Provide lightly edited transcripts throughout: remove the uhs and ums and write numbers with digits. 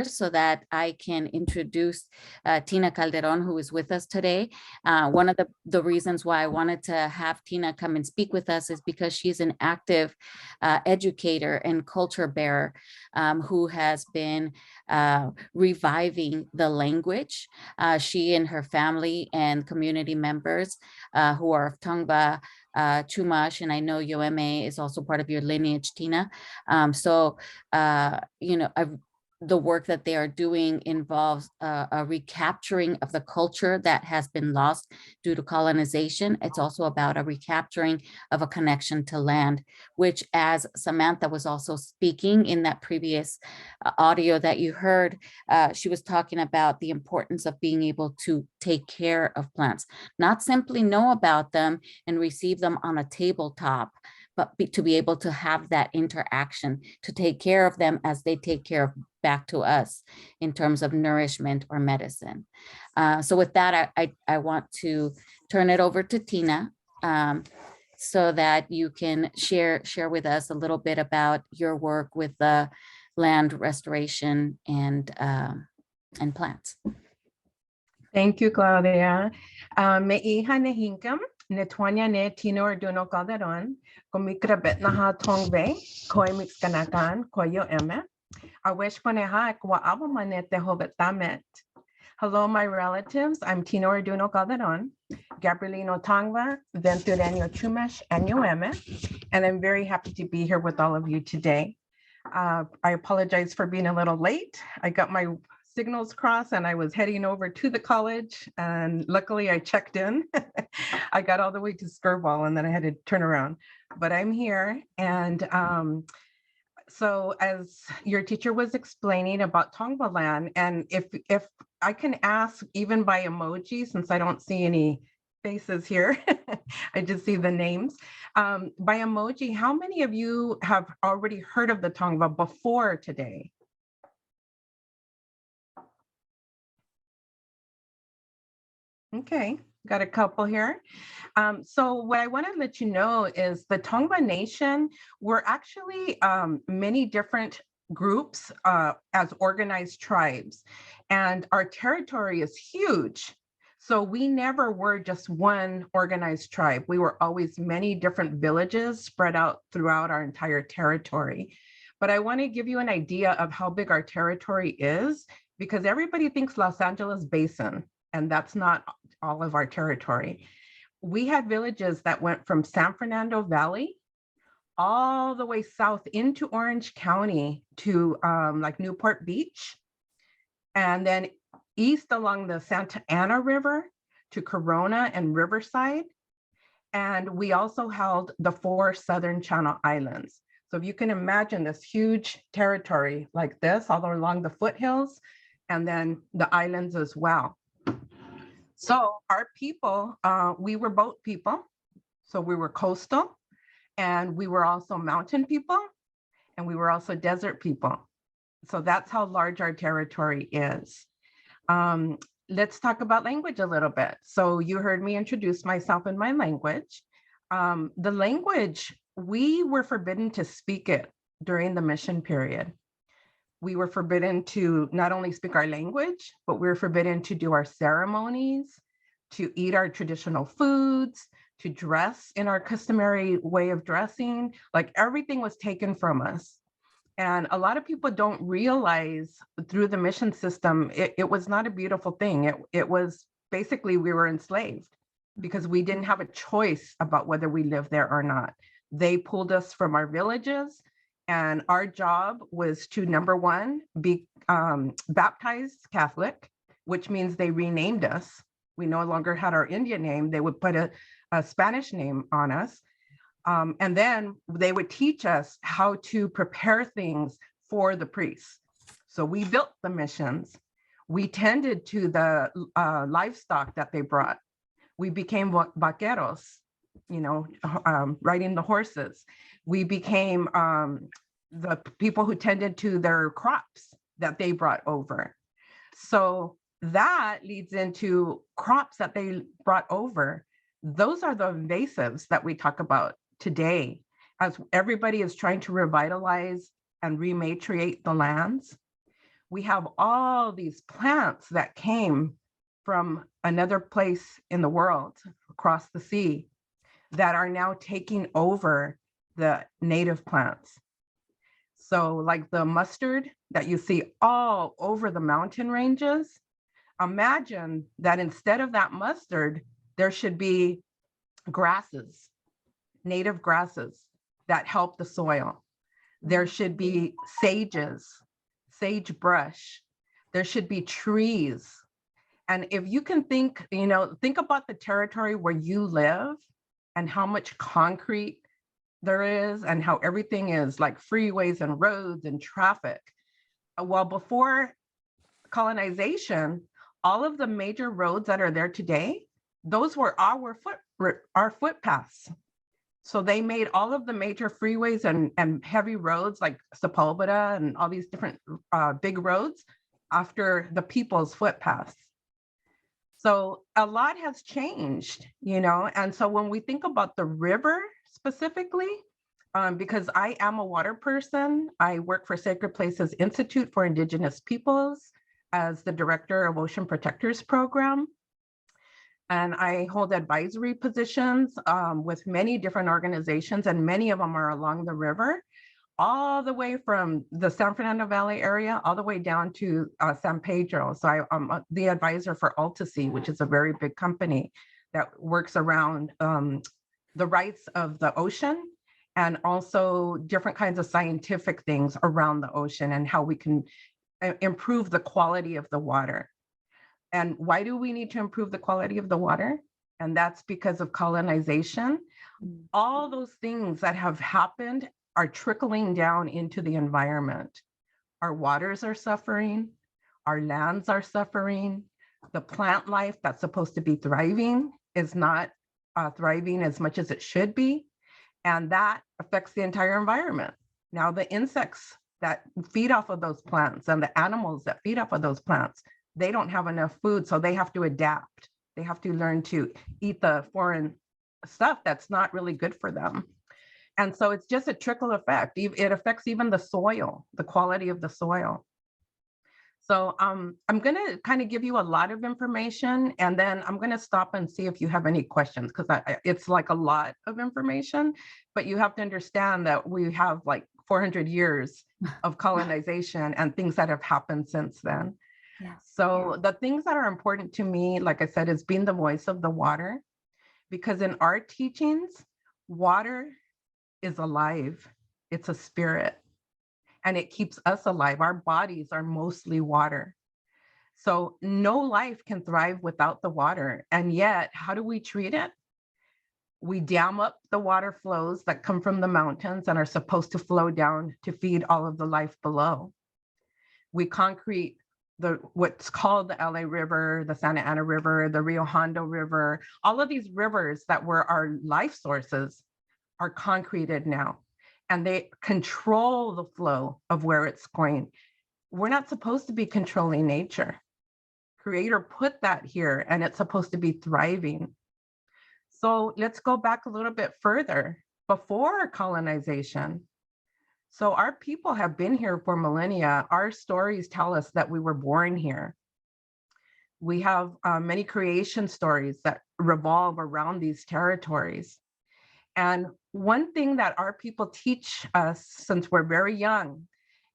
so that I can introduce Tina Calderon, who is with us today. One of the reasons why I wanted to have Tina come and speak with us is because she's an active educator and culture bearer who has been reviving the language. She and her family and community members who are of Tongva, Chumash, and I know Yoeme is also part of your lineage, Tina. The work that they are doing involves a recapturing of the culture that has been lost due to colonization. It's also about a recapturing of a connection to land, which, as Samantha was also speaking in that previous audio that you heard, she was talking about the importance of being able to take care of plants, not simply know about them and receive them on a tabletop, but to be able to have that interaction, to take care of them as they take care of back to us in terms of nourishment or medicine. So with that, I want to turn it over to Tina so that you can share with us a little bit about your work with the land restoration and plants. Thank you, Claudia. Me hija ne hinkam, ne twanya ne Tino Arduino Calderon, komikra betnaha tongve, koi mixkanakan, koi Yoeme. Awesh poneha kwa abamanete hobetamet. Hello, my relatives. I'm Tino Arduino Calderon, Gabrielino Tongva, Ventureño Chumash, and Yoeme, and I'm very happy to be here with all of you today. I apologize for being a little late. I got my signals crossed and I was heading over to the college, and luckily I checked in. I got all the way to Skirball and then I had to turn around, but I'm here. And so as your teacher was explaining about Tongva land, and if I can ask even by emoji, since I don't see any faces here, I just see the names. By emoji, how many of you have already heard of the Tongva before today? Okay, got a couple here. So what I want to let you know is the Tongva Nation, we're actually many different groups as organized tribes, and our territory is huge. So we never were just one organized tribe. We were always many different villages spread out throughout our entire territory. But I want to give you an idea of how big our territory is, because everybody thinks Los Angeles Basin, and that's not all of our territory. We had villages that went from San Fernando Valley all the way south into Orange County to like Newport Beach, and then east along the Santa Ana River to Corona and Riverside. And we also held the 4 Southern Channel Islands. So if you can imagine this huge territory like this, all along the foothills, and then the islands as well. So our people, we were boat people. So we were coastal, and we were also mountain people, and we were also desert people. So that's how large our territory is. Let's talk about language a little bit. So you heard me introduce myself in my language. The language, we were forbidden to speak it during the mission period. We were forbidden to not only speak our language, but we were forbidden to do our ceremonies, to eat our traditional foods, to dress in our customary way of dressing. Like everything was taken from us. And a lot of people don't realize through the mission system, it was not a beautiful thing. It was basically we were enslaved because we didn't have a choice about whether we lived there or not. They pulled us from our villages, and our job was to, number one, be baptized Catholic, which means they renamed us. We no longer had our Indian name. They would put a Spanish name on us. And then they would teach us how to prepare things for the priests. So we built the missions. We tended to the livestock that they brought. We became vaqueros, riding the horses. We became the people who tended to their crops that they brought over. So that leads into crops that they brought over. Those are the invasives that we talk about today, as everybody is trying to revitalize and rematriate the lands. we have all these plants that came from another place in the world across the sea that are now taking over the native plants. So like the mustard that you see all over the mountain ranges, imagine that instead of that mustard, there should be grasses, native grasses that help the soil. There should be sagebrush. There should be trees. And if you can think, think about the territory where you live and how much concrete there is and how everything is like freeways and roads and traffic. Well, before colonization, all of the major roads that are there today, those were our footpaths. So they made all of the major freeways and heavy roads like Sepulveda and all these different big roads after the people's footpaths. So a lot has changed, and so when we think about the river specifically, because I am a water person, I work for Sacred Places Institute for Indigenous Peoples as the director of Ocean Protectors Program. And I hold advisory positions with many different organizations, and many of them are along the river, all the way from the San Fernando Valley area, all the way down to San Pedro. So I'm the advisor for Altasea, which is a very big company that works around the rights of the ocean and also different kinds of scientific things around the ocean and how we can improve the quality of the water. And why do we need to improve the quality of the water? And that's because of colonization. All those things that have happened are trickling down into the environment. Our waters are suffering, our lands are suffering, the plant life that's supposed to be thriving is not thriving as much as it should be, and that affects the entire environment. Now the insects that feed off of those plants and the animals that feed off of those plants, they don't have enough food, so they have to adapt. They have to learn to eat the foreign stuff that's not really good for them. And so it's just a trickle effect. It affects even the soil, the quality of the soil. So I'm going to kind of give you a lot of information, and then I'm going to stop and see if you have any questions, because it's like a lot of information, but you have to understand that we have like 400 years of colonization and things that have happened since then. Yes. So the things that are important to me, like I said, is being the voice of the water, because in our teachings, water is alive. It's a spirit, and it keeps us alive. Our bodies are mostly water. So no life can thrive without the water. And yet, how do we treat it? We dam up the water flows that come from the mountains and are supposed to flow down to feed all of the life below. We concrete what's called the LA River, the Santa Ana River, the Rio Hondo River. All of these rivers that were our life sources are concreted now, and they control the flow of where it's going. We're not supposed to be controlling nature. Creator put that here, and it's supposed to be thriving. So let's go back a little bit further, before colonization. So our people have been here for millennia. Our stories tell us that we were born here. We have many creation stories that revolve around these territories. And one thing that our people teach us since we're very young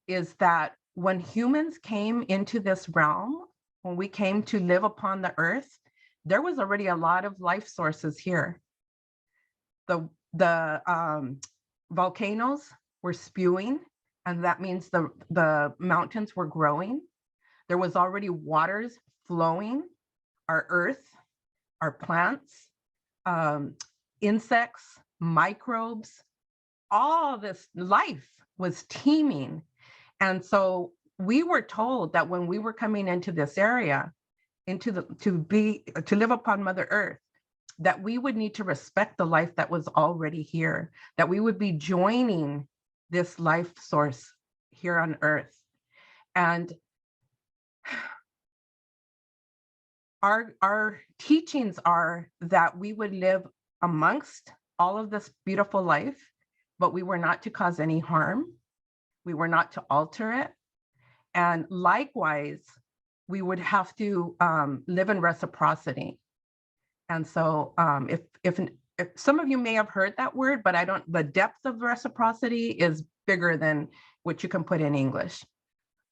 is that when humans came into this realm, when we came to live upon the earth, there was already a lot of life sources here. The volcanoes were spewing, and that means the mountains were growing. There was already waters flowing, our earth, our plants, insects, microbes, all this life was teeming. And so we were told that when we were coming into this area, to live upon Mother Earth, that we would need to respect the life that was already here, that we would be joining this life source here on Earth. And our teachings are that we would live amongst all of this beautiful life, but we were not to cause any harm. We were not to alter it. And likewise, we would have to live in reciprocity. And so if some of you may have heard that word, but I don't, the depth of reciprocity is bigger than what you can put in English.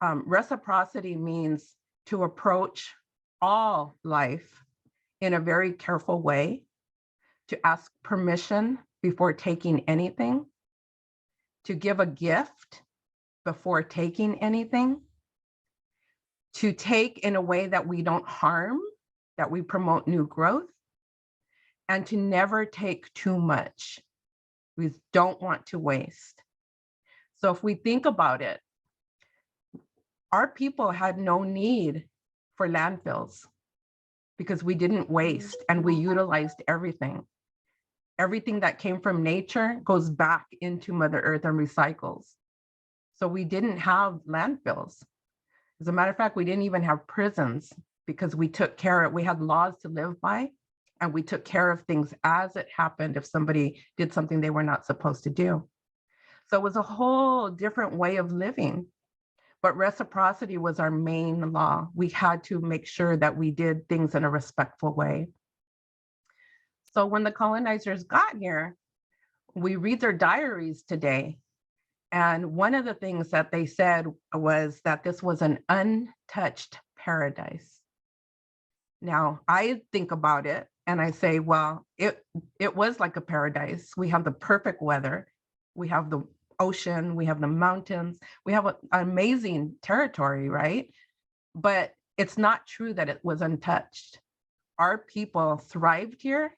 Reciprocity means to approach all life in a very careful way, to ask permission before taking anything, to give a gift before taking anything, to take in a way that we don't harm, that we promote new growth, and to never take too much. We don't want to waste. So if we think about it, our people had no need for landfills because we didn't waste and we utilized everything. Everything that came from nature goes back into Mother Earth and recycles. So we didn't have landfills. As a matter of fact, we didn't even have prisons because we took care of, we had laws to live by, and we took care of things as it happened if somebody did something they were not supposed to do. So it was a whole different way of living. But reciprocity was our main law. We had to make sure that we did things in a respectful way. So when the colonizers got here, we read their diaries today. And one of the things that they said was that this was an untouched paradise. Now, I think about it and I say, well, it was like a paradise. We have the perfect weather. We have the ocean, we have the mountains, we have an amazing territory, right? But it's not true that it was untouched. Our people thrived here.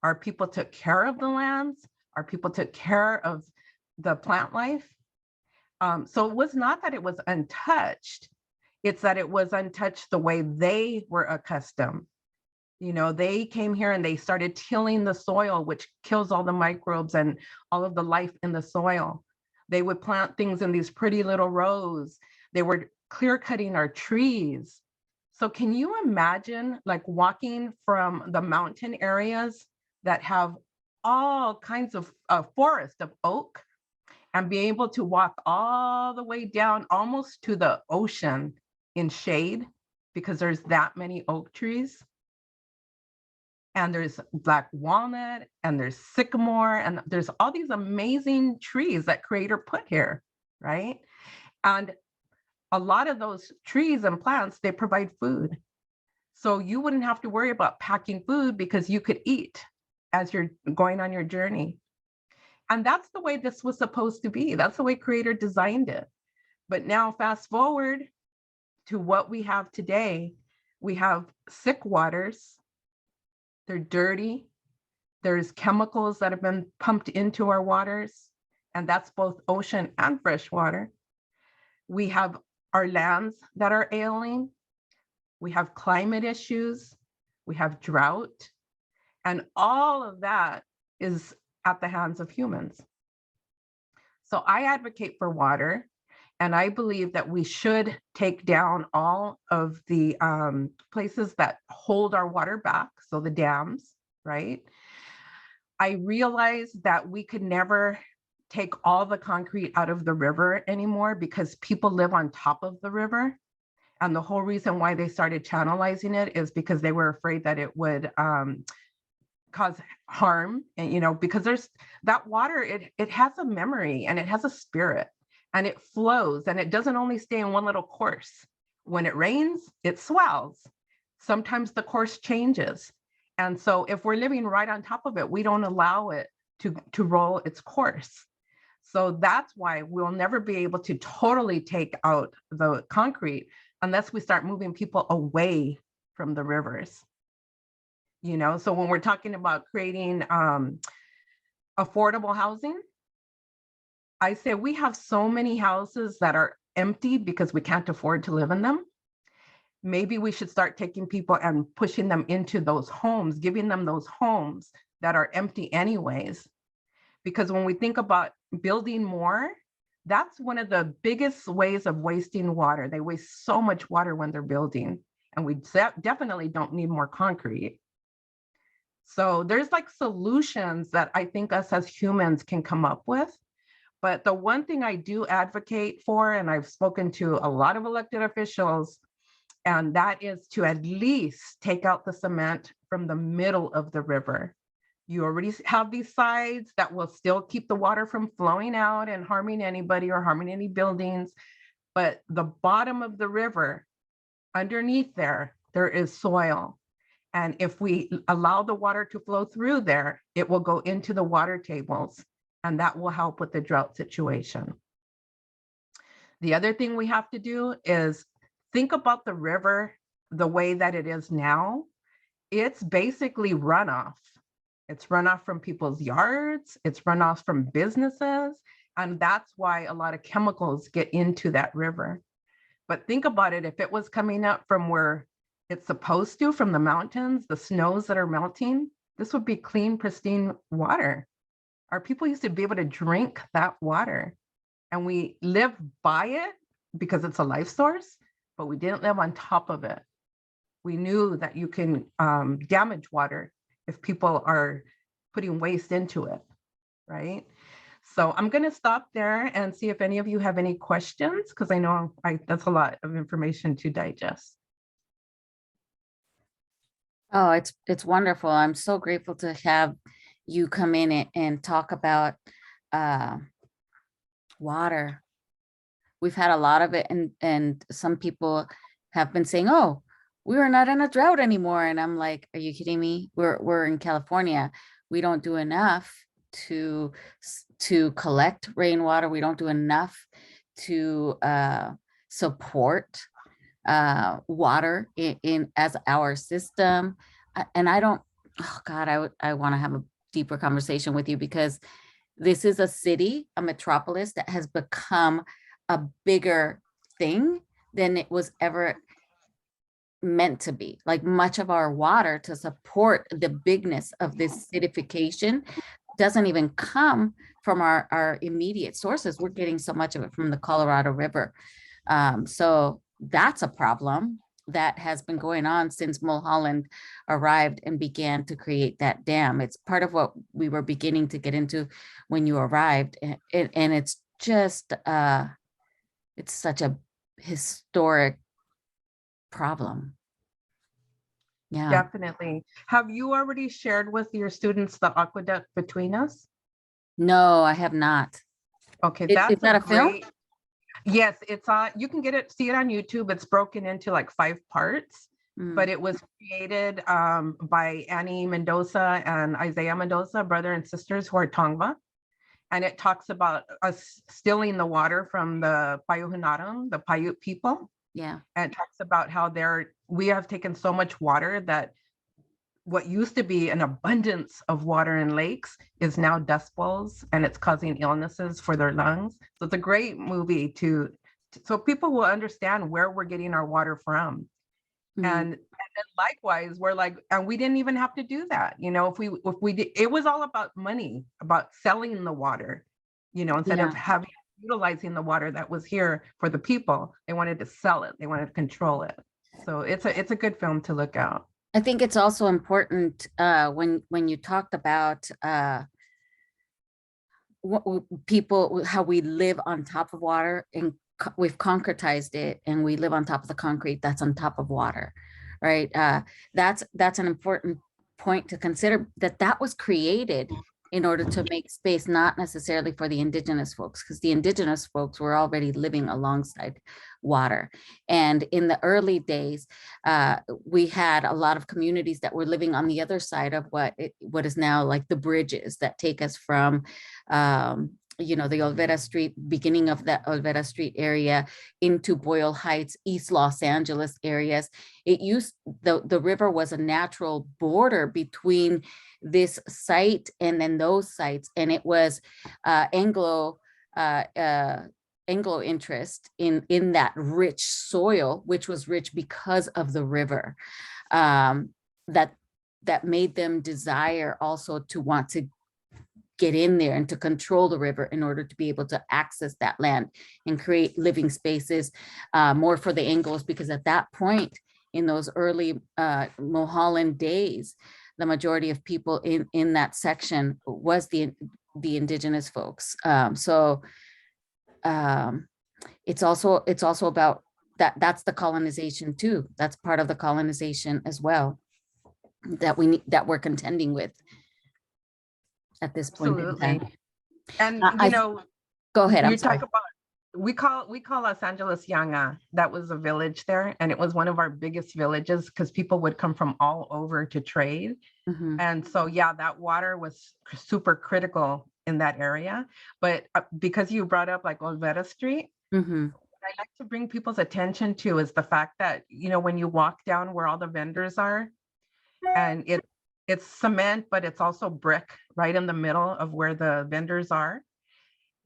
Our people took care of the lands. Our people took care of the plant life. So it was not that it was untouched. It's that it was untouched the way they were accustomed. You know, they came here and they started tilling the soil, which kills all the microbes and all of the life in the soil. They would plant things in these pretty little rows. They were clear cutting our trees. So can you imagine like walking from the mountain areas that have all kinds of forest of oak and be able to walk all the way down almost to the ocean in shade because there's that many oak trees? And there's black walnut and there's sycamore and there's all these amazing trees that Creator put here, right? And a lot of those trees and plants, they provide food. So you wouldn't have to worry about packing food because you could eat as you're going on your journey. And that's the way this was supposed to be. That's the way Creator designed it. But now fast forward to what we have today. We have sick waters. They're dirty. There's chemicals that have been pumped into our waters, and that's both ocean and fresh water. We have our lands that are ailing. We have climate issues. We have drought. And all of that is at the hands of humans. So I advocate for water, and I believe that we should take down all of the places that hold our water back, so the dams, right? I realize that we could never take all the concrete out of the river anymore because people live on top of the river. And the whole reason why they started channelizing it is because they were afraid that it would cause harm. And, you know, because there's that water, it has a memory and it has a spirit. And it flows and it doesn't only stay in one little course. When it rains, it swells. Sometimes the course changes. And so if we're living right on top of it, we don't allow it to roll its course. So that's why we'll never be able to totally take out the concrete unless we start moving people away from the rivers. You know, so when we're talking about creating affordable housing, I say we have so many houses that are empty because we can't afford to live in them. Maybe we should start taking people and pushing them into those homes, giving them those homes that are empty anyways. Because when we think about building more, that's one of the biggest ways of wasting water. They waste so much water when they're building, and we definitely don't need more concrete. So there's like solutions that I think us as humans can come up with. But the one thing I do advocate for, and I've spoken to a lot of elected officials, and that is to at least take out the cement from the middle of the river. You already have these sides that will still keep the water from flowing out and harming anybody or harming any buildings. But the bottom of the river, underneath there is soil. And if we allow the water to flow through there, it will go into the water tables, and that will help with the drought situation. The other thing we have to do is think about the river the way that it is now. It's basically runoff. It's runoff from people's yards, it's runoff from businesses, and that's why a lot of chemicals get into that river. But think about it, if it was coming up from where it's supposed to, from the mountains, the snows that are melting, this would be clean, pristine water. Our people used to be able to drink that water, and we live by it because it's a life source, but we didn't live on top of it. We knew that you can damage water if people are putting waste into it, right? So I'm going to stop there and see if any of you have any questions, because I know that's a lot of information to digest. Oh, it's wonderful. I'm so grateful to have you come in and talk about water. We've had a lot of it, and some people have been saying, "Oh, we are not in a drought anymore," and I'm like, "Are you kidding me? We're in California. We don't do enough to collect rainwater. We don't do enough to support water in as our system." And I don't, oh God, I want to have a deeper conversation with you, because this is a city, a metropolis that has become a bigger thing than it was ever meant to be. Like, much of our water to support the bigness of this acidification doesn't even come from our immediate sources. We're getting so much of it from the Colorado River. So that's a problem that has been going on since Mulholland arrived and began to create that dam. It's part of what we were beginning to get into when you arrived. And it's just, it's such a historic problem. Yeah. Definitely. Have you already shared with your students the aqueduct between us? No, I have not. Okay, Is that a film? Yes, it's on. You can see it on YouTube. It's broken into like 5 parts, but it was created by Annie Mendoza and Isaiah Mendoza, brother and sisters who are Tongva. And it talks about us stealing the water from the Payuhunaram, the Paiute people. Yeah. And it talks about how we have taken so much water that what used to be an abundance of water in lakes is now dust bowls, and it's causing illnesses for their lungs. So it's a great movie so people will understand where we're getting our water from. And then likewise, we're like, and we didn't even have to do that. If we did, it was all about money, about selling the water, instead of utilizing the water that was here for the people. They wanted to sell it. They wanted to control it. So it's a good film to look out. I think it's also important when you talked about how we live on top of water, and we've concretized it, and we live on top of the concrete that's on top of water, right? That's an important point to consider, that was created in order to make space, not necessarily for the indigenous folks, because the indigenous folks were already living alongside water. And in the early days, we had a lot of communities that were living on the other side of what is now like the bridges that take us from the Olvera Street, beginning of that Olvera Street area into Boyle Heights, East Los Angeles areas. The river was a natural border between this site and then those sites. And it was Anglo interest in that rich soil, which was rich because of the river, that made them desire also to want to get in there and to control the river in order to be able to access that land and create living spaces more for the Anglos, because at that point in those early Mulholland days, the majority of people in that section was the indigenous folks. So it's also about that. That's the colonization too. That's part of the colonization as well that we're contending with at this point in Absolutely. time. And Go ahead. I'm you sorry. talk about, we call Los Angeles Yanga. That was a village there, and it was one of our biggest villages because people would come from all over to trade. And so, yeah, that water was super critical in that area. But because you brought up like Olvera Street, what I like to bring people's attention to is the fact that, when you walk down where all the vendors are, and it's cement, but it's also brick right in the middle of where the vendors are.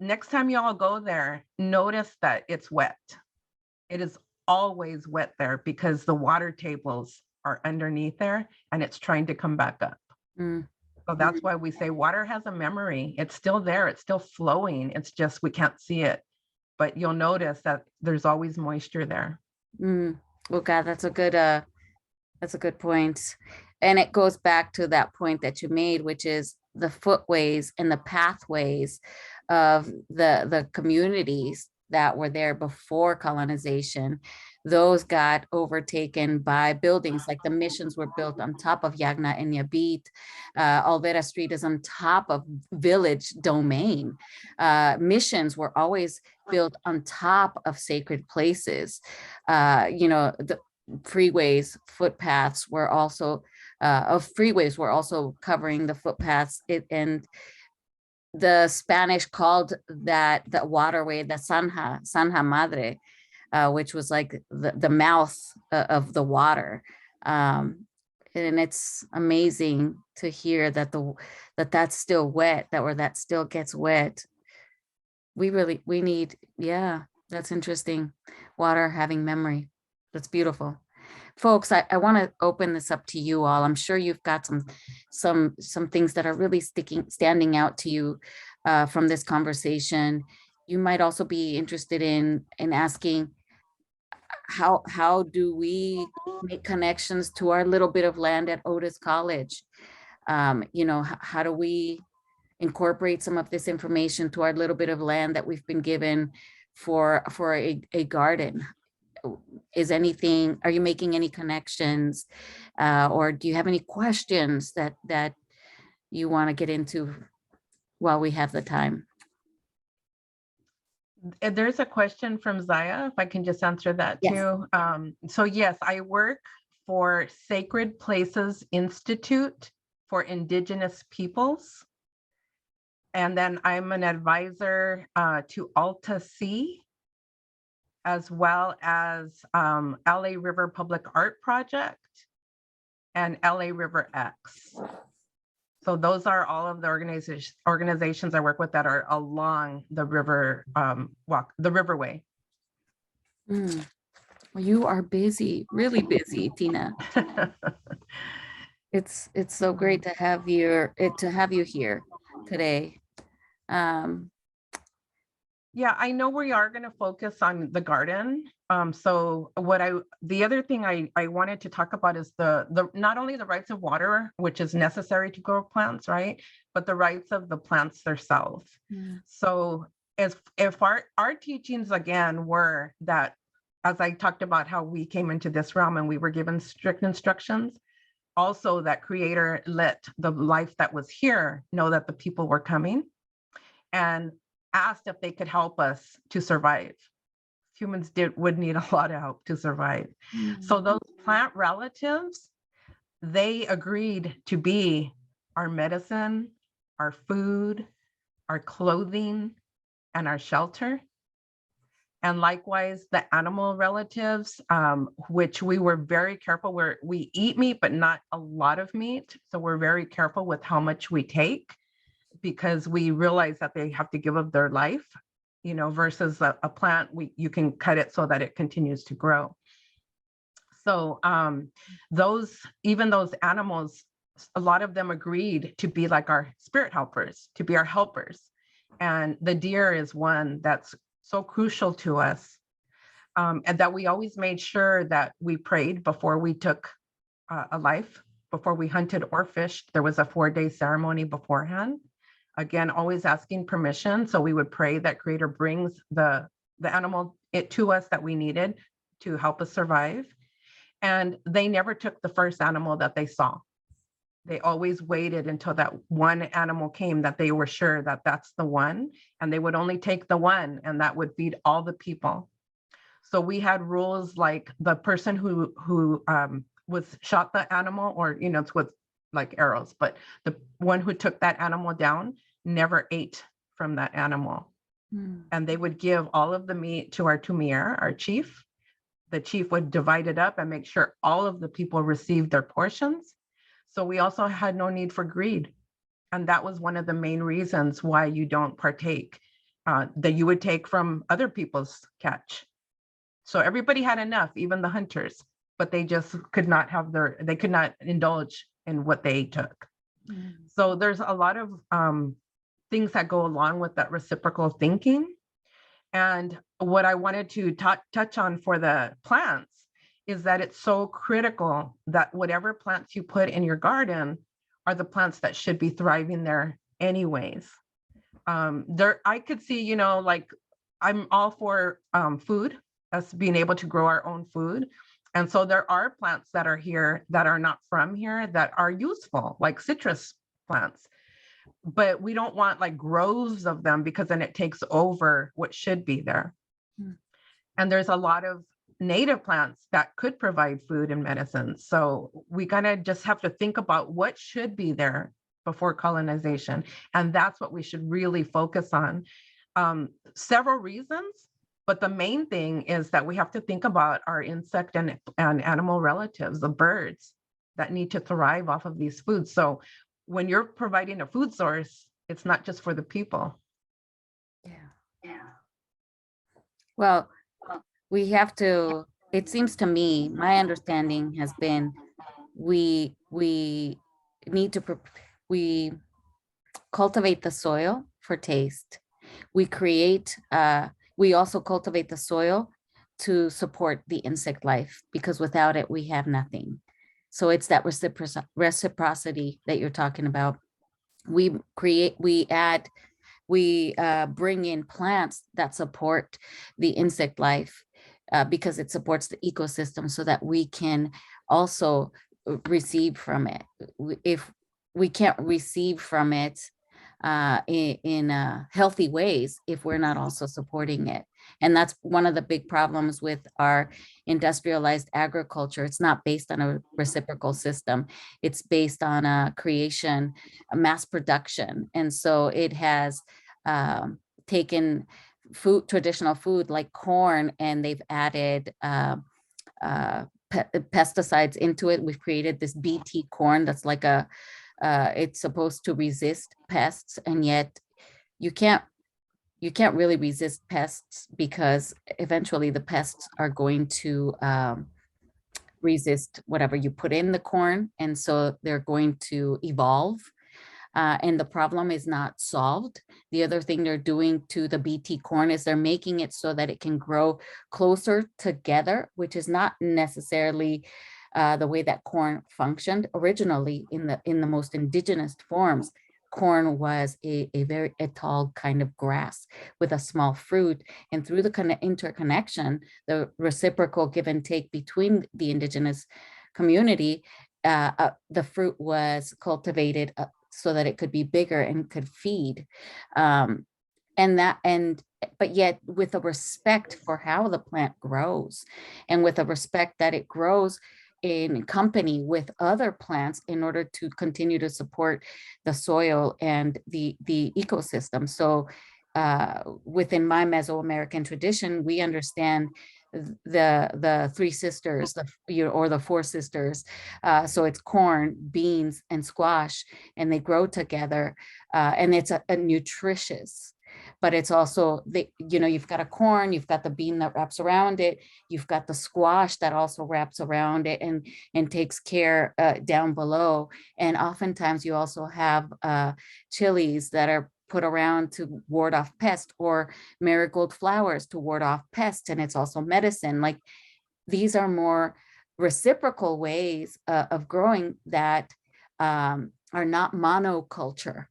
Next time you all go there, notice that it's wet. It is always wet there because the water tables are underneath there and it's trying to come back up. So that's why we say water has a memory. It's still there. It's still flowing. It's just we can't see it. But you'll notice that there's always moisture there. Well, God, that's a good point. And it goes back to that point that you made, which is the footways and the pathways of the communities that were there before colonization. Those got overtaken by buildings, like the missions were built on top of Yagna and Yabit. Olvera Street is on top of village domain. Missions were always built on top of sacred places. The freeways, footpaths were also covering the footpaths. And the Spanish called that the waterway the Zanja Madre, which was like the mouth of the water. And it's amazing to hear that that's still wet, that still gets wet. We need, that's interesting. Water having memory. That's beautiful. Folks, I want to open this up to you all. I'm sure you've got some things that are really standing out to you from this conversation. You might also be interested in asking, how do we make connections to our little bit of land at Otis College? How do we incorporate some of this information to our little bit of land that we've been given for a garden? Are you making any connections, or do you have any questions that you want to get into while we have the time? There's a question from Zaya, if I can just answer that too. So yes, I work for Sacred Places Institute for Indigenous Peoples. And then I'm an advisor to Alta C, as well as LA River Public Art Project and LA River X. So those are all of the organizations I work with that are along the river the riverway. Well, you are busy, really busy, Tina. It's so great to have you here today. Yeah, I know we are going to focus on the garden. So the other thing I wanted to talk about is the not only the rights of water, which is necessary to grow plants, right? But the rights of the plants themselves. So if our teachings again were that, as I talked about how we came into this realm and we were given strict instructions, also that Creator let the life that was here know that the people were coming, and asked if they could help us to survive. Humans would need a lot of help to survive. So those plant relatives, they agreed to be our medicine, our food, our clothing, and our shelter. And likewise, the animal relatives, which we were very careful, we eat meat, but not a lot of meat. So we're very careful with how much we take, because we realize that they have to give up their life, versus a plant, you can cut it so that it continues to grow. So those animals, a lot of them agreed to be like our spirit helpers, to be our helpers. And the deer is one that's so crucial to us, and that we always made sure that we prayed before we took a life, before we hunted or fished. There was a 4-day ceremony beforehand. Again, always asking permission. So we would pray that Creator brings the animal to us that we needed to help us survive. And they never took the first animal that they saw. They always waited until that one animal came that they were sure that that's the one, and they would only take the one, and that would feed all the people. So we had rules like the person who was shot the animal, or it's with like arrows, but the one who took that animal down never ate from that animal. And they would give all of the meat to our tumir, our chief. The chief would divide it up and make sure all of the people received their portions. So we also had no need for greed. And that was one of the main reasons why you don't partake, that you would take from other people's catch. So everybody had enough, even the hunters, but they just could not they could not indulge in what they took. So there's a lot of things that go along with that reciprocal thinking. And what I wanted to touch on for the plants is that it's so critical that whatever plants you put in your garden are the plants that should be thriving there anyways. I could see, like I'm all for food, us being able to grow our own food. And so there are plants that are here that are not from here that are useful, like citrus plants. But we don't want like groves of them, because then it takes over what should be there. And there's a lot of native plants that could provide food and medicine. So we kind of just have to think about what should be there before colonization. And that's what we should really focus on. Several reasons, but the main thing is that we have to think about our insect and animal relatives, the birds that need to thrive off of these foods. So when you're providing a food source, it's not just for the people. Yeah. Well, we have to, it seems to me, my understanding has been we need to we cultivate the soil for taste. We also cultivate the soil to support the insect life, because without it, we have nothing. So it's that reciprocity that you're talking about. We bring in plants that support the insect life, because it supports the ecosystem, so that we can also receive from it. If we can't receive from it in healthy ways if we're not also supporting it. And that's one of the big problems with our industrialized agriculture. It's not based on a reciprocal system. It's based on a creation, a mass production. And so it has taken traditional food like corn, and they've added pesticides into it. We've created this BT corn that's like it's supposed to resist pests, and yet you can't really resist pests, because eventually the pests are going to resist whatever you put in the corn, and so they're going to evolve. And the problem is not solved. The other thing they're doing to the BT corn is they're making it so that it can grow closer together, which is not necessarily the way that corn functioned originally in the most indigenous forms. Corn was a tall kind of grass with a small fruit, and through the interconnection, the reciprocal give and take between the indigenous community, the fruit was cultivated so that it could be bigger and could feed, but yet with a respect for how the plant grows, and with a respect that it grows in company with other plants in order to continue to support the soil and the ecosystem. So within my Mesoamerican tradition, we understand the three sisters, or the four sisters. So it's corn, beans, and squash, and they grow together, and it's a nutritious. But it's also, you've got a corn, you've got the bean that wraps around it, you've got the squash that also wraps around it and takes care down below. And oftentimes you also have chilies that are put around to ward off pests, or marigold flowers to ward off pests. And it's also medicine. Like, these are more reciprocal ways of growing that are not monoculture.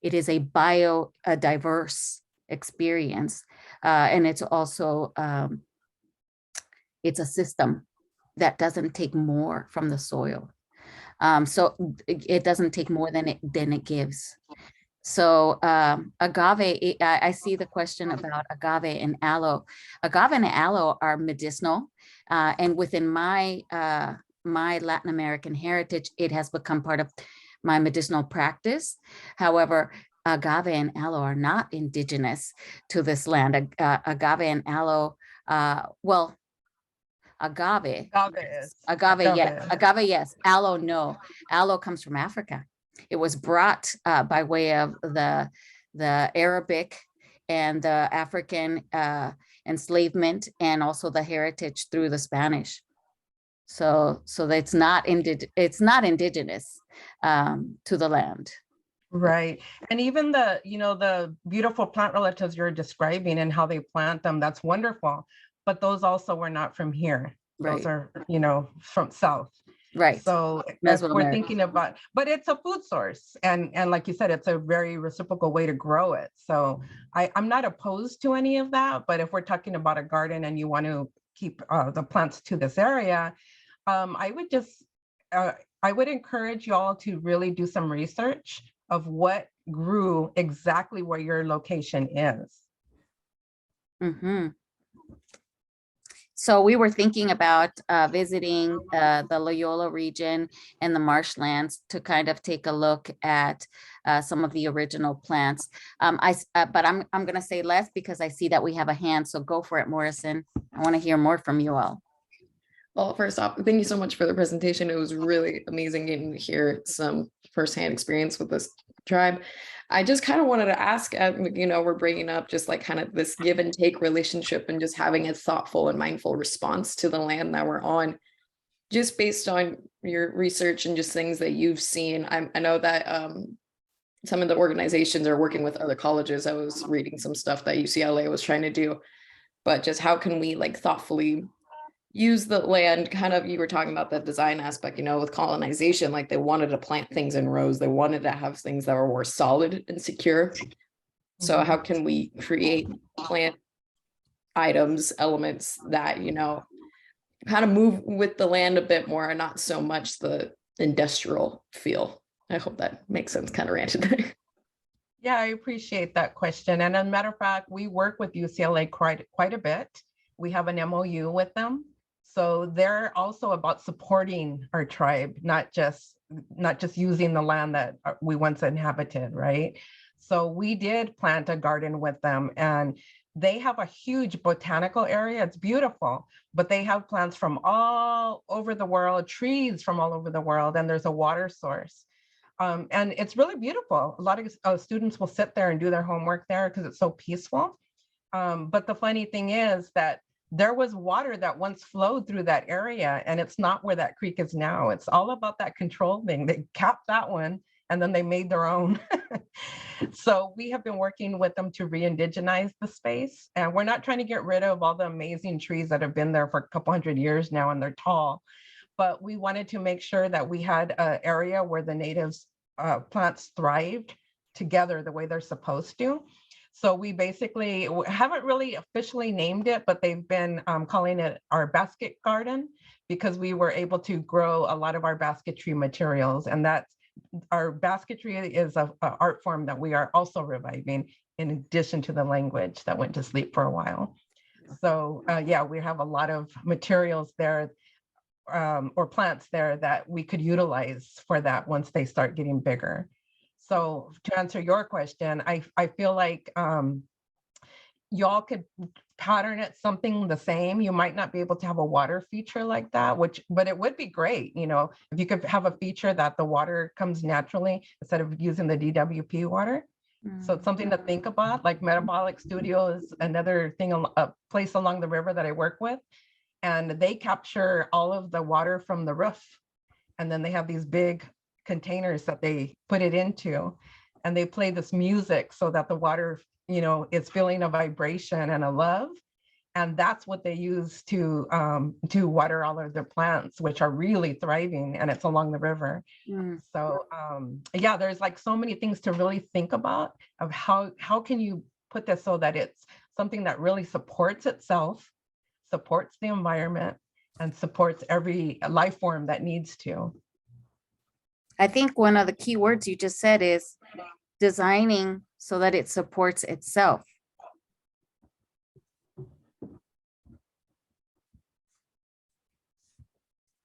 It is a biodiverse experience. And it's also, it's a system that doesn't take more from the soil. So it doesn't take more than it gives. So agave, I see the question about agave and aloe. Agave and aloe are medicinal, and within my my Latin American heritage, it has become part of my medicinal practice. However, agave and aloe are not indigenous to this land. Agave and aloe, well, agave, agave, yes, agave, yes. Aloe, no. Aloe comes from Africa. It was brought by way of the Arabic and the African enslavement, and also the heritage through the Spanish. So it's not indigenous to the land. Right. And even the, the beautiful plant relatives you're describing and how they plant them, that's wonderful. But those also were not from here. Those Right. are, from South. Right. So as we're thinking about, but it's a food source. And like you said, it's a very reciprocal way to grow it. So I'm not opposed to any of that, but if we're talking about a garden and you want to keep the plants to this area, I would encourage you all to really do some research of what grew exactly where your location is. Mm-hmm. So we were thinking about visiting the Loyola region and the marshlands to kind of take a look at some of the original plants. But I'm going to say less because I see that we have a hand. So go for it, Morrison. I want to hear more from you all. Well, first off, thank you so much for the presentation. It was really amazing getting to hear some firsthand experience with this tribe. I just kind of wanted to ask, we're bringing up just like kind of this give and take relationship and just having a thoughtful and mindful response to the land that we're on. Just based on your research and just things that you've seen, I know that some of the organizations are working with other colleges. I was reading some stuff that UCLA was trying to do, but just how can we like thoughtfully use the land? Kind of, you were talking about the design aspect, with colonization, like they wanted to plant things in rows. They wanted to have things that were more solid and secure. So how can we create plant items, elements that, kind of move with the land a bit more and not so much the industrial feel? I hope that makes sense, kind of ranted there. Yeah, I appreciate that question. And as a matter of fact, we work with UCLA quite a bit. We have an MOU with them. So they're also about supporting our tribe, not just using the land that we once inhabited, right? So we did plant a garden with them, and they have a huge botanical area. It's beautiful, but they have plants from all over the world, trees from all over the world, and there's a water source. And it's really beautiful. A lot of students will sit there and do their homework there because it's so peaceful. But the funny thing is that there was water that once flowed through that area, and it's not where that creek is now. It's all about that control thing. They capped that one, and then they made their own. So we have been working with them to re-indigenize the space. And we're not trying to get rid of all the amazing trees that have been there for a couple hundred years now, and they're tall. But we wanted to make sure that we had an area where the natives plants thrived together the way they're supposed to. So we basically haven't really officially named it, but they've been calling it our basket garden, because we were able to grow a lot of our basketry materials. And that's, our basketry is an art form that we are also reviving, in addition to the language that went to sleep for a while. So yeah, we have a lot of materials there, or plants there, that we could utilize for that once they start getting bigger. So to answer your question, I feel like y'all could pattern it something the same. You might not be able to have a water feature like that, but it would be great, if you could have a feature that the water comes naturally instead of using the DWP water. So it's something to think about. Like Metabolic Studio is another thing, a place along the river that I work with, and they capture all of the water from the roof, and then they have these big containers that they put it into, and they play this music so that the water, is feeling a vibration and a love. And that's what they use to water all of their plants, which are really thriving, and it's along the river. So yeah, there's like so many things to really think about of how can you put this so that it's something that really supports itself, supports the environment, and supports every life form that needs to. I think one of the key words you just said is designing so that it supports itself.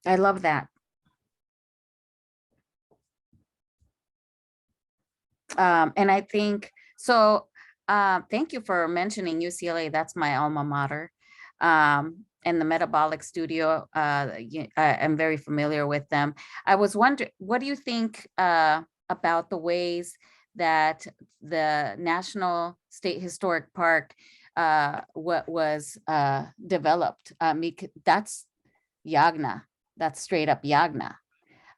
I love that. And I think, so thank you for mentioning UCLA. That's my alma mater. And the Metabolic Studio, I'm very familiar with them. I was wondering, what do you think about the ways that the National State Historic Park was developed? That's Yagna. That's straight up Yagna.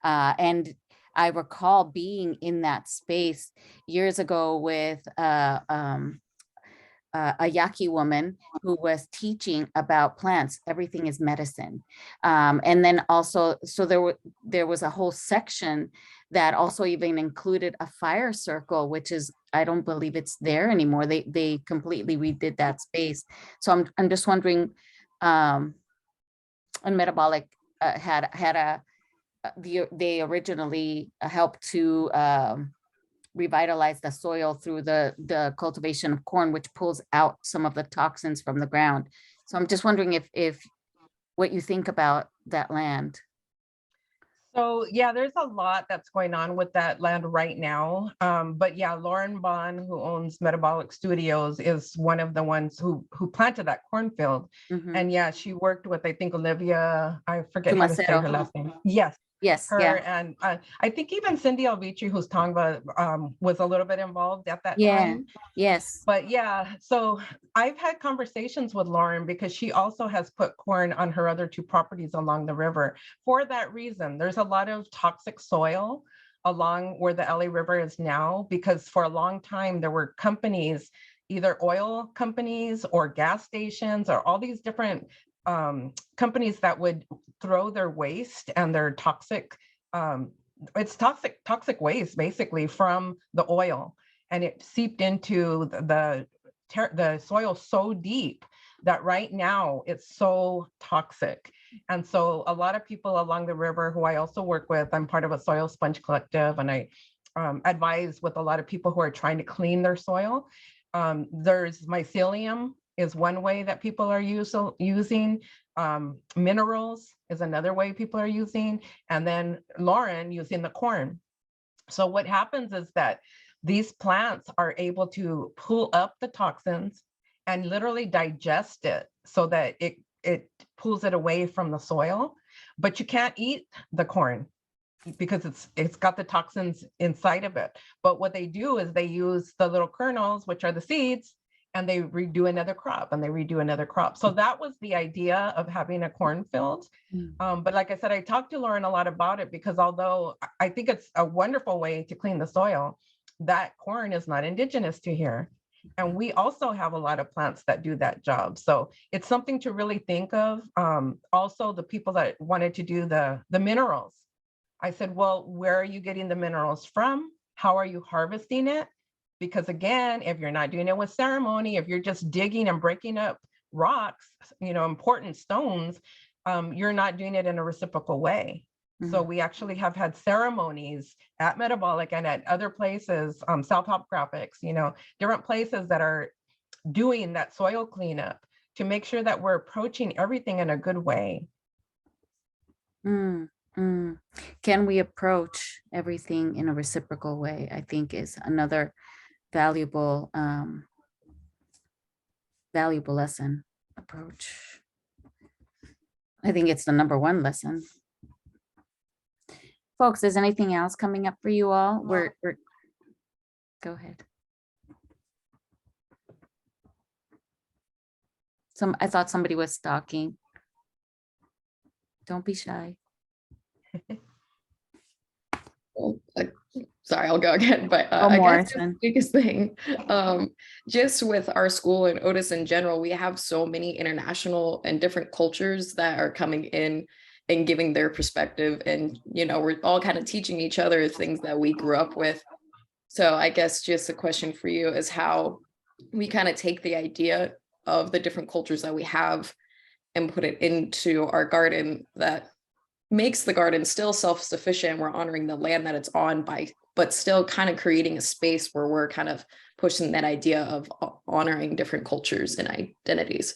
And I recall being in that space years ago with a Yaqui woman who was teaching about plants. Everything is medicine. And then also, so there was a whole section that also even included a fire circle, which is, I don't believe it's there anymore. They completely redid that space. So I'm just wondering, and Metabolic they originally helped to revitalize the soil through the cultivation of corn, which pulls out some of the toxins from the ground. So I'm just wondering if what you think about that land. So yeah, there's a lot that's going on with that land right now. But yeah, Lauren Bond, who owns Metabolic Studios, is one of the ones who planted that cornfield. And yeah, she worked with, I think, Olivia, I forget how to say her last name. Yes, her, yeah. And I think even Cindy Alvici, who's Tongva, was a little bit involved at that time. Yes. But yeah, so I've had conversations with Lauren because she also has put corn on her other two properties along the river. For that reason, there's a lot of toxic soil along where the LA River is now, because for a long time there were companies, either oil companies or gas stations or all these different companies that would throw their waste and their toxic, it's toxic waste basically from the oil, and it seeped into the soil so deep that right now it's so toxic. And so a lot of people along the river who I also work with, I'm part of a soil sponge collective, and I advise with a lot of people who are trying to clean their soil. There's mycelium is one way that people are using. Minerals is another way people are using. And then Lauren using the corn. So what happens is that these plants are able to pull up the toxins and literally digest it so that it pulls it away from the soil. But you can't eat the corn because it's got the toxins inside of it. But what they do is they use the little kernels, which are the seeds, and they redo another crop and they redo another crop. So that was the idea of having a cornfield. But like I said, I talked to Lauren a lot about it because although I think it's a wonderful way to clean the soil, that corn is not indigenous to here. And we also have a lot of plants that do that job. So it's something to really think of. Also, the people that wanted to do the minerals. I said, well, where are you getting the minerals from? How are you harvesting it? Because again, if you're not doing it with ceremony, if you're just digging and breaking up rocks, important stones, you're not doing it in a reciprocal way. So we actually have had ceremonies at Metabolic and at other places, South Hop Graphics, different places that are doing that soil cleanup to make sure that we're approaching everything in a good way. Can we approach everything in a reciprocal way? I think is another valuable lesson. Approach. I think it's the number one lesson. Folks, is anything else coming up for you all? We're go ahead. I thought somebody was stalking. Don't be shy. Well, sorry, I'll go again, but Oh, I guess the Morrison. biggest thing, just with our school and Otis in general, we have so many international and different cultures that are coming in and giving their perspective. And, you know, we're all kind of teaching each other things that we grew up with. So I guess just a question for you is how we kind of take the idea of the different cultures that we have and put it into our garden that makes the garden still self-sufficient. We're honoring the land that it's on but still kind of creating a space where we're kind of pushing that idea of honoring different cultures and identities.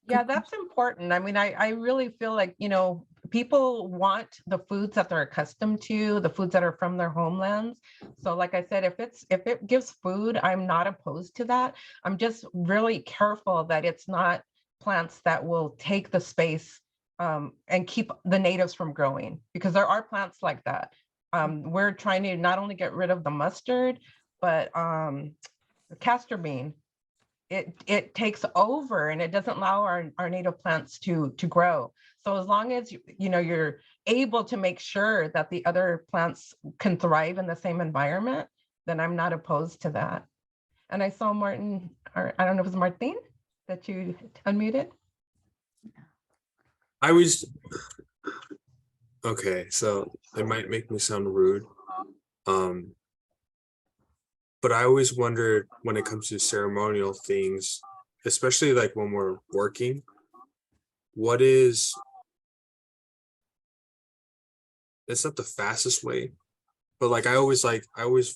Yeah, that's important. I mean, I really feel like, you know, people want the foods that they're accustomed to, the foods that are from their homelands. So like I said, if it gives food, I'm not opposed to that. I'm just really careful that it's not plants that will take the space and keep the natives from growing, because there are plants like that. We're trying to not only get rid of the mustard, but the castor bean. It takes over and it doesn't allow our native plants to grow. So as long as you know you're able to make sure that the other plants can thrive in the same environment, then I'm not opposed to that. And I saw Martin, or I don't know if it was Martin that you unmuted. I was okay, so it might make me sound rude. But I always wondered when it comes to ceremonial things, especially like when we're working, what is, it's not the fastest way, but like I always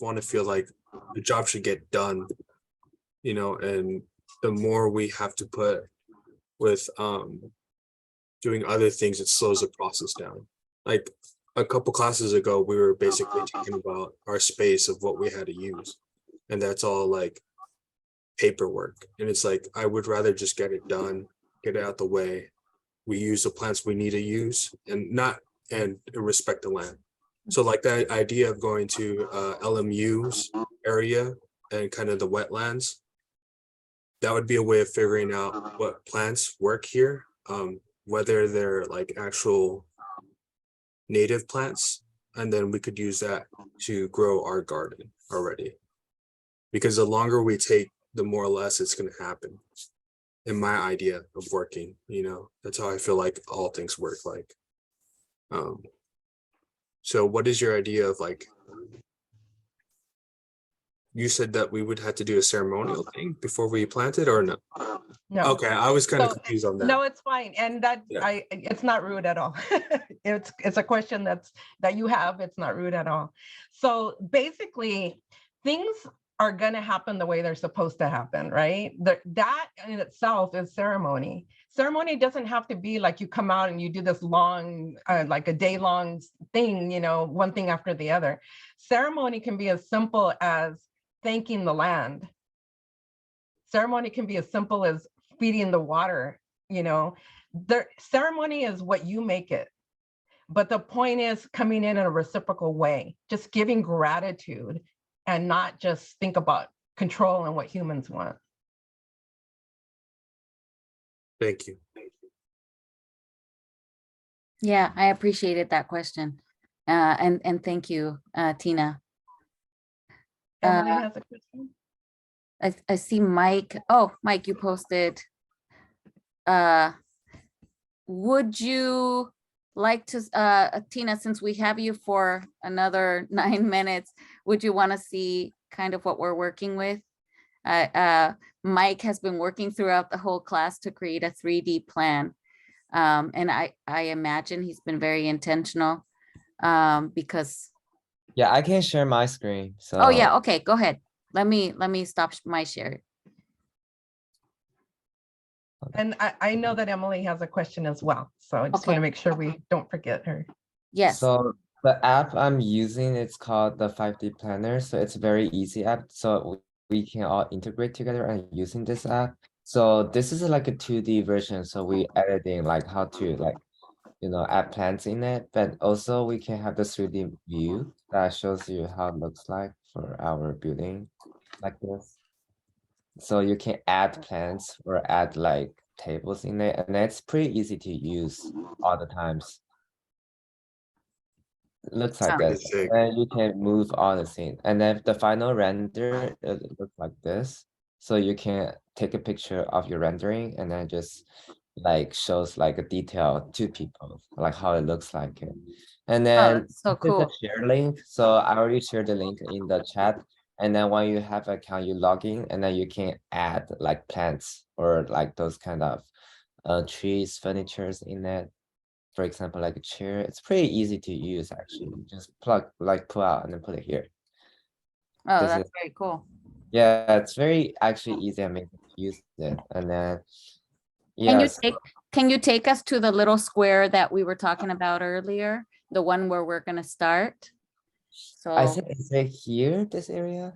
want to feel like the job should get done, you know, and the more we have to put with doing other things, it slows the process down. Like a couple classes ago, we were basically talking about our space of what we had to use. And that's all like paperwork. And it's like, I would rather just get it done, get it out the way. We use the plants we need to use and respect the land. So like that idea of going to LMU's area and kind of the wetlands, that would be a way of figuring out what plants work here, whether they're like actual native plants. And then we could use that to grow our garden already. Because the longer we take, the more or less it's going to happen. In my idea of working, you know, that's how I feel like all things work. Like, so what is your idea of like? You said that we would have to do a ceremonial thing before we plant it, or no? No. Okay, I was kind of So, confused on that. no, it's fine. And that Yeah. it's not rude at all. It's a question that you have. It's not rude at all. So basically, things are going to happen the way they're supposed to happen, right? That in itself is ceremony. Ceremony doesn't have to be like you come out and you do this long, like a day-long thing, you know, one thing after the other. Ceremony can be as simple as thanking the land. Ceremony can be as simple as feeding the water, you know. The ceremony is what you make it. But the point is coming in a reciprocal way, just giving gratitude and not just think about control and what humans want. Thank you. Yeah, I appreciated that question. And thank you, Tina. Emily has a question. I see Mike. Oh, Mike, you posted. Would you like to, Tina, since we have you for another 9 minutes, would you want to see kind of what we're working with? Mike has been working throughout the whole class to create a 3D plan. And I imagine he's been very intentional because. Yeah, I can share my screen. So. Oh yeah, okay, go ahead. Let me stop my share. And I know that Emily has a question as well. So I just want to make sure we don't forget her. Yes. So the app I'm using, it's called the 5D Planner. So it's a very easy app. So we can all integrate together and using this app. So this is like a 2D version. So we editing like how to like, you know, add plants in it. But also we can have the 3D view that shows you how it looks like for our building like this. So you can add plants or add like tables in it, and it's pretty easy to use all the times. looks like Sounds this. sick. And you can move all the scene. And then the final render, it looks like this. So you can take a picture of your rendering and then just like shows like a detail to people, like how it looks like it. And Oh, then that's so this is a cool. share link. So I already shared the link in the chat. And then when you have an account, you log in and then you can add like plants or like those kind of trees, furnitures in it. For example, like a chair. It's pretty easy to use actually. Just plug, like pull out and then put it here. Oh, This that's is, very cool. yeah, it's very actually easy and make to use it. And then, Can you yes, take us to the little square that we were talking about earlier? The one where we're gonna start? I So, think is it here, this area?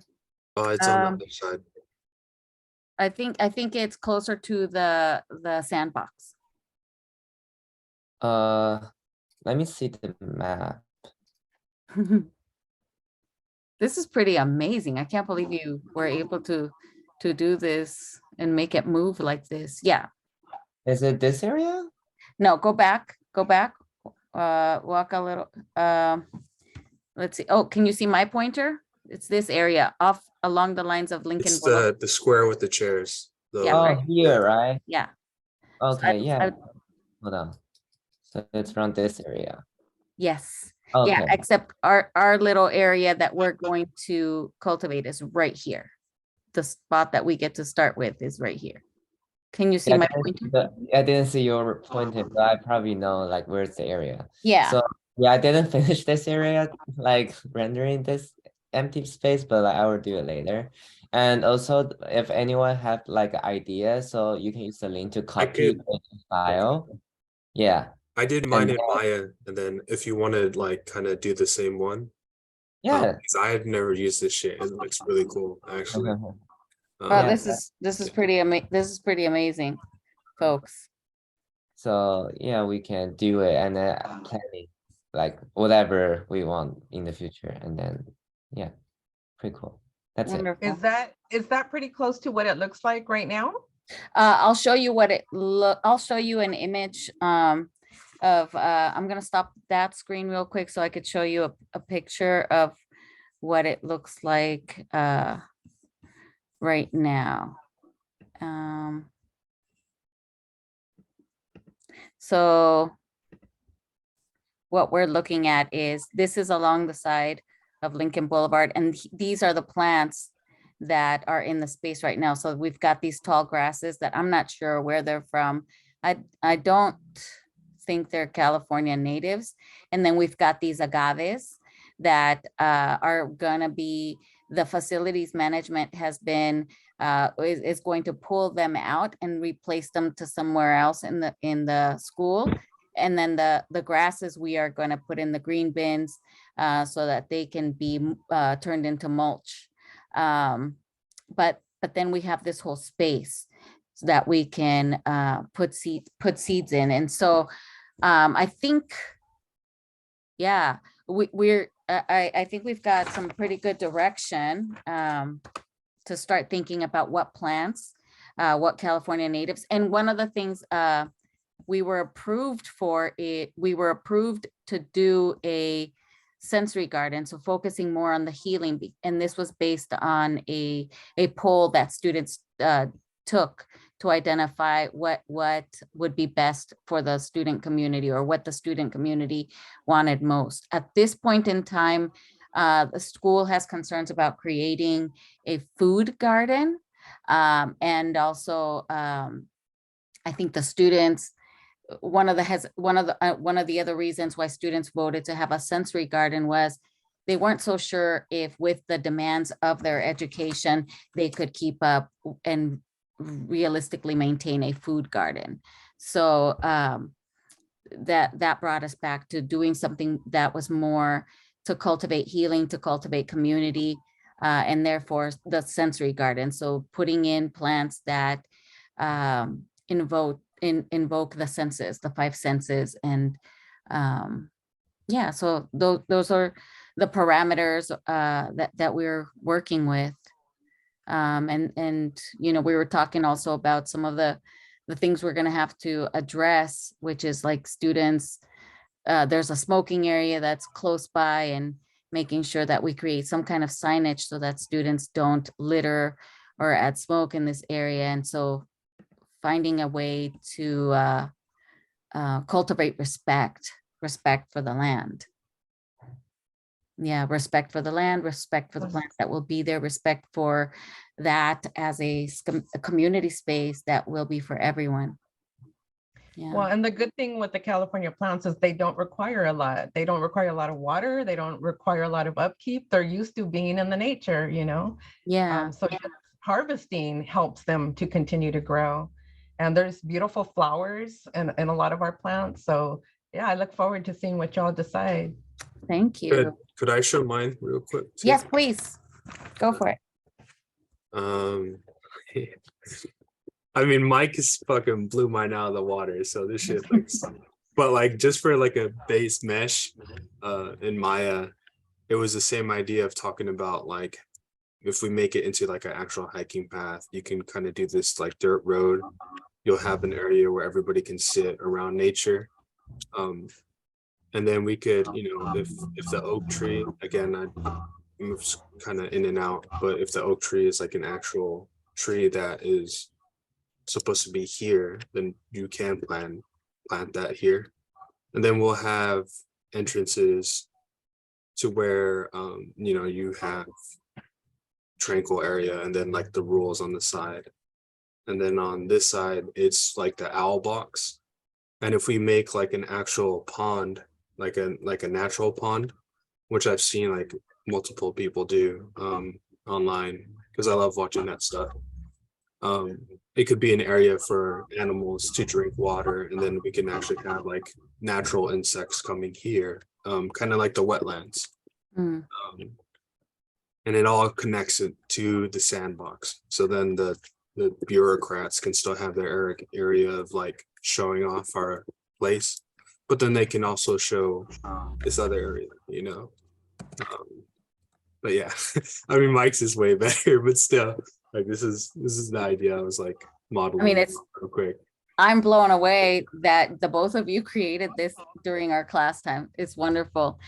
It's on the um, other side. I think it's closer to the sandbox. Let me see the map. This is pretty amazing. I can't believe you were able to do this and make it move like this. Yeah. Is it this area? No, go back, walk a little, let's see. Oh, can you see my pointer? It's this area off along the lines of Lincoln It's Boulevard. the square with the chairs. Yeah, Oh, right. here, right? Yeah. Okay, yeah. I- Hold on. So it's around this area. Yes. Yeah, Okay. except our little area that we're going to cultivate is right here. The spot that we get to start with is right here. Can you see Yeah, my I didn't, pointer? I didn't see your pointer, but I probably know like where's the area. Yeah. So yeah, I didn't finish this area, like rendering this empty space, but like, I will do it later. And also, if anyone have like ideas, so you can use the link to copy could- the file. Yeah, I did mine And in Maya, and then if you want to like kind of do the same one, yeah. 'cause I had never used this shit. It looks really cool, actually. Oh, Yeah. this is pretty amazing, folks. So yeah, we can do it and then planning like whatever we want in the future, and then yeah, pretty cool. That's it. Wonderful. Is that pretty close to what it looks like right now? I'll show you I'll show you an image of I'm gonna stop that screen real quick so I could show you a picture of what it looks like right now. So what we're looking at is this is along the side of Lincoln Boulevard, and these are the plants that are in the space right now. So we've got these tall grasses that I'm not sure where they're from. I don't think they're California natives. And then we've got these agaves that are gonna be, the facilities management has been, is going to pull them out and replace them to somewhere else in the school. And then the grasses we are going to put in the green bins so that they can be turned into mulch. But then we have this whole space so that we can put seeds in. And so I think, yeah, I think we've got some pretty good direction to start thinking about what plants, what California natives. And one of the things we were approved to do a sensory garden, so focusing more on the healing. And this was based on a poll that students took to identify what would be best for the student community, or what the student community wanted most. At this point in time, the school has concerns about creating a food garden. And also, I think the students, one of the other reasons why students voted to have a sensory garden was they weren't so sure if with the demands of their education, they could keep up and realistically maintain a food garden. So that brought us back to doing something that was more to cultivate healing, to cultivate community, and therefore the sensory garden. So putting in plants that invoke the senses, the five senses. And yeah, so those are the parameters that we're working with. And you know, we were talking also about some of the things we're going to have to address, which is like students there's a smoking area that's close by, and making sure that we create some kind of signage so that students don't litter or add smoke in this area. And so finding a way to cultivate respect for the land. Yeah, respect for the land, respect for the plants that will be there, respect for that as a community space that will be for everyone. Yeah. Well, and the good thing with the California plants is they don't require a lot. They don't require a lot of water. They don't require a lot of upkeep. They're used to being in the nature, you know? Yeah. So just harvesting helps them to continue to grow. And there's beautiful flowers in a lot of our plants. So yeah, I look forward to seeing what y'all decide. Thank you. Could I show mine real quick? Too? Yes, please. Go for it. I mean, Mike is fucking blew mine out of the water, so this shit looks, but like just for like a base mesh in Maya, it was the same idea of talking about like if we make it into like an actual hiking path, you can kind of do this like dirt road. You'll have an area where everybody can sit around nature. And then we could, you know, if the oak tree, again, I moves kind of in and out, but if the oak tree is like an actual tree that is supposed to be here, then you can plant that here. And then we'll have entrances to where, you know, you have tranquil area and then like the rules on the side. And then on this side, it's like the owl box. And if we make like an actual pond, like a natural pond, which I've seen like multiple people do online, because I love watching that stuff. It could be an area for animals to drink water, and then we can actually have like natural insects coming here, kind of like the wetlands. And it all connects it to the sandbox. So then the bureaucrats can still have their area of like showing off our place, but then they can also show this other area, you know. But yeah, I mean, Mike's is way better, but still, like this is the idea I was like modeling. I mean, it's real quick. I'm blown away that the both of you created this during our class time. It's wonderful.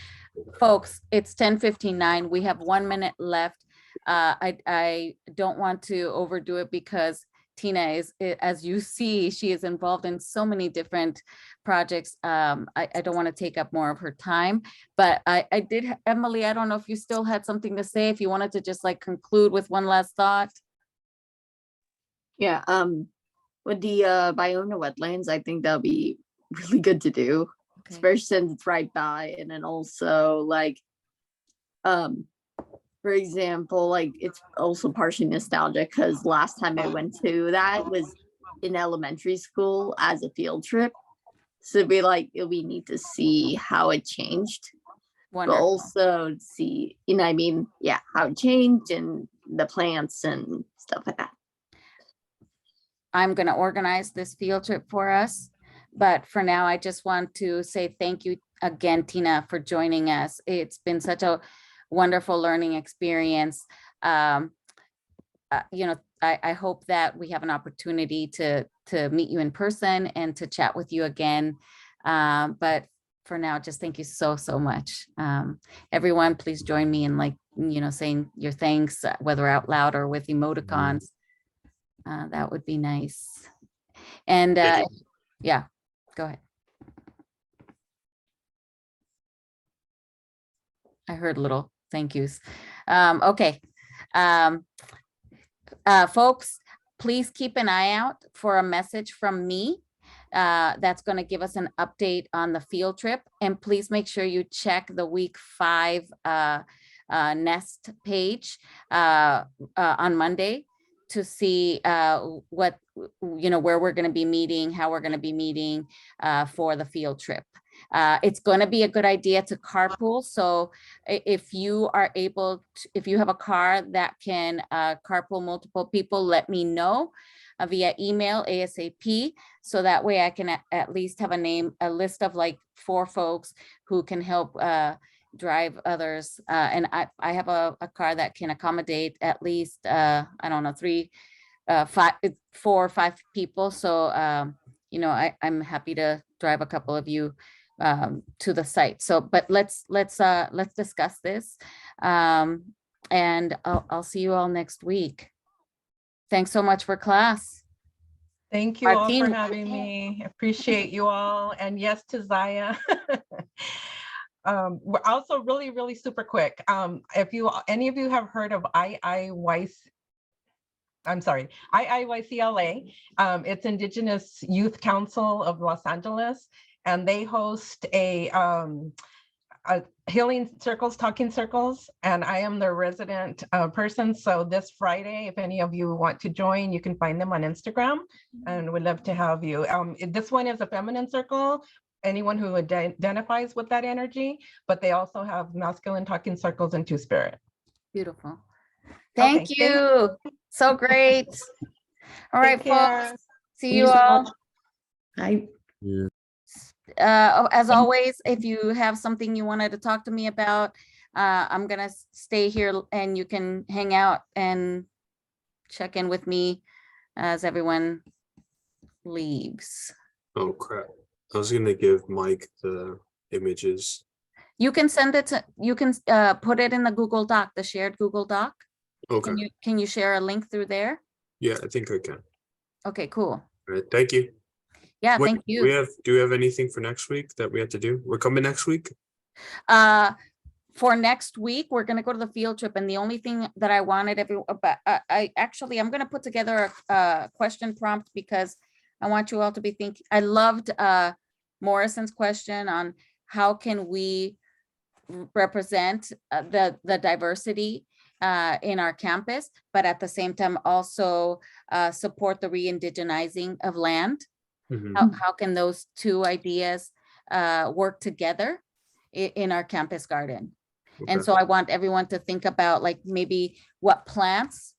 Folks, it's 10:59. We have 1 minute left. I don't want to overdo it because Tina is, as you see, she is involved in so many different projects. I don't want to take up more of her time, but I did, Emily, I don't know if you still had something to say, if you wanted to just like conclude with one last thought. Yeah, with the Biona wetlands, I think that'll be really good to do, Okay. especially since it's right by, and then also like, for example, like it's also partially nostalgic because last time I went to that was in elementary school as a field trip. So it'll be neat to see how it changed, but Wonderful. also see, you know, I mean, yeah, how it changed and the plants and stuff like that. I'm going to organize this field trip for us. But for now, I just want to say thank you again, Tina, for joining us. It's been such a wonderful learning experience. You know, I hope that we have an opportunity to meet you in person and to chat with you again. But for now, just thank you so much. Everyone, please join me in like, you know, saying your thanks, whether out loud or with emoticons. That would be nice. And yeah, go ahead. I heard little thank yous. Okay. Folks, please keep an eye out for a message from me that's going to give us an update on the field trip. And please make sure you check the week 5 Nest page on Monday to see what, you know, where we're going to be meeting, how we're going to be meeting for the field trip. It's going to be a good idea to carpool. So if you are able to, if you have a car that can carpool multiple people, let me know via email ASAP. So that way I can at least have a list of like 4 folks who can help drive others. And I have a car that can accommodate at least, I don't know, 4 or 5 people. So, you know, I'm happy to drive a couple of you to the site. So, but let's discuss this. And I'll see you all next week. Thanks so much for class. Thank you all for Martin. having me. Appreciate you all. And yes to Zaya. We're also really super quick. If any of you have heard of IIYCLA, it's Indigenous Youth Council of Los Angeles, and they host a healing circles, talking circles, and I am their resident person. So this Friday, if any of you want to join, you can find them on Instagram, and we'd love to have you. This one is a feminine circle, anyone who identifies with that energy, but they also have masculine talking circles and two-spirit. Beautiful. Thank Okay, you. So great. All right, Take care. folks. See you all. I As always, if you have something you wanted to talk to me about, I'm gonna stay here and you can hang out and check in with me as everyone leaves. Oh crap. I was gonna give Mike the images. You can send it to, you can put it in the Google Doc, the shared Google Doc. Okay. Can you share a link through there? Yeah, I think I can. Okay, cool. All right, thank you. Yeah, Wait, thank you. do we have anything for next week that we have to do? We're coming next week? For next week, we're gonna go to the field trip, and the only thing that I wanted I'm gonna put together a question prompt because I want you all to be thinking. I loved Morrison's question on how can we represent the diversity in our campus, but at the same time also support the re-indigenizing of land. Mhm. How can those two ideas work together in our campus garden? And Okay. so I want everyone to think about like maybe what plants